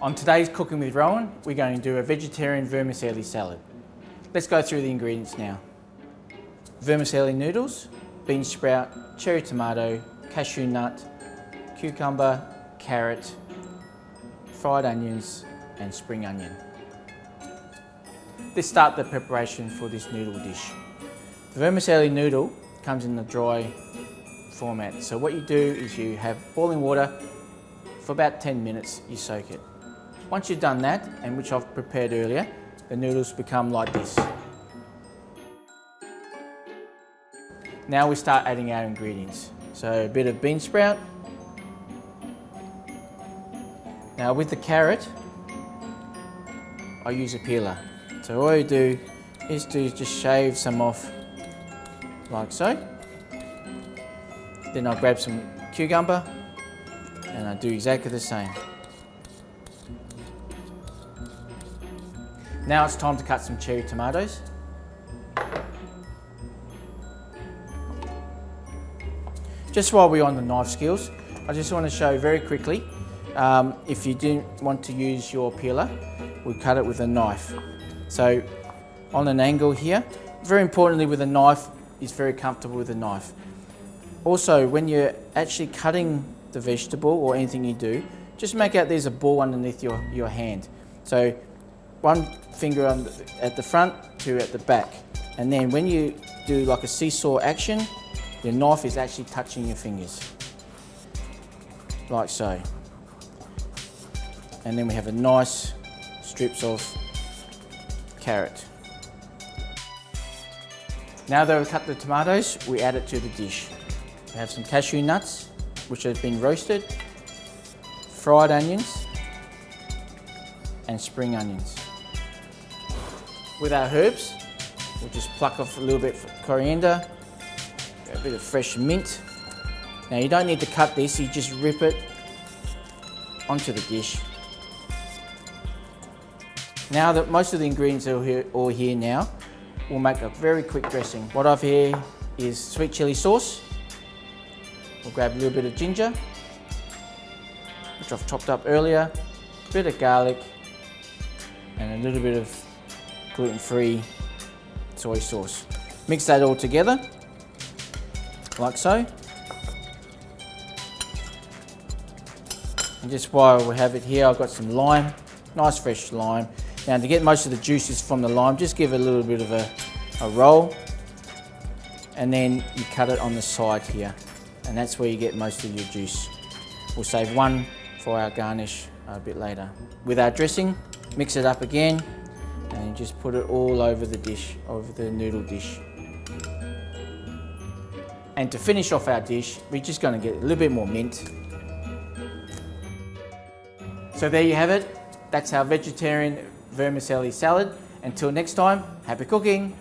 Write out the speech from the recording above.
On today's Cooking with Rohan, we're going to do a vegetarian vermicelli salad. Let's go through the ingredients now. Vermicelli noodles, bean sprout, cherry tomato, cashew nut, cucumber, carrot, fried onions and spring onion. Let's start the preparation for this noodle dish. The vermicelli noodle comes in the dry format. So what you do is you have boiling water for about 10 minutes, you soak it. Once you've done that, and which I've prepared earlier, the noodles become like this. Now we start adding our ingredients. So a bit of bean sprout. Now with the carrot, I use a peeler. So all you do is to just shave some off like so. Then I'll grab some cucumber and I do exactly the same. Now it's time to cut some cherry tomatoes. Just while we're on the knife skills, I just want to show very quickly, if you didn't want to use your peeler, we cut it with a knife. So on an angle here, very importantly with a knife, is very comfortable with a knife. Also, when you're actually cutting the vegetable or anything you do, just make out there's a ball underneath your hand. So one finger at the front, two at the back. And then when you do like a seesaw action, your knife is actually touching your fingers. Like so. And then we have a nice strips of carrot. Now that we've cut the tomatoes, we add it to the dish. We have some cashew nuts, which have been roasted, fried onions, and spring onions. With our herbs, we'll just pluck off a little bit of coriander, a bit of fresh mint. Now you don't need to cut this, you just rip it onto the dish. Now that most of the ingredients are all here now, we'll make a very quick dressing. What I've here is sweet chilli sauce. We'll grab a little bit of ginger, which I've chopped up earlier, a bit of garlic, and a little bit of gluten-free soy sauce. Mix that all together, like so. And just while we have it here, I've got some lime, nice fresh lime. Now to get most of the juices from the lime, just give it a little bit of a roll, and then you cut it on the side here. And that's where you get most of your juice. We'll save one for our garnish a bit later. With our dressing, mix it up again, and just put it all over the dish, over the noodle dish. And to finish off our dish, we're just going to get a little bit more mint. So there you have it. That's our vegetarian vermicelli salad. Until next time, happy cooking.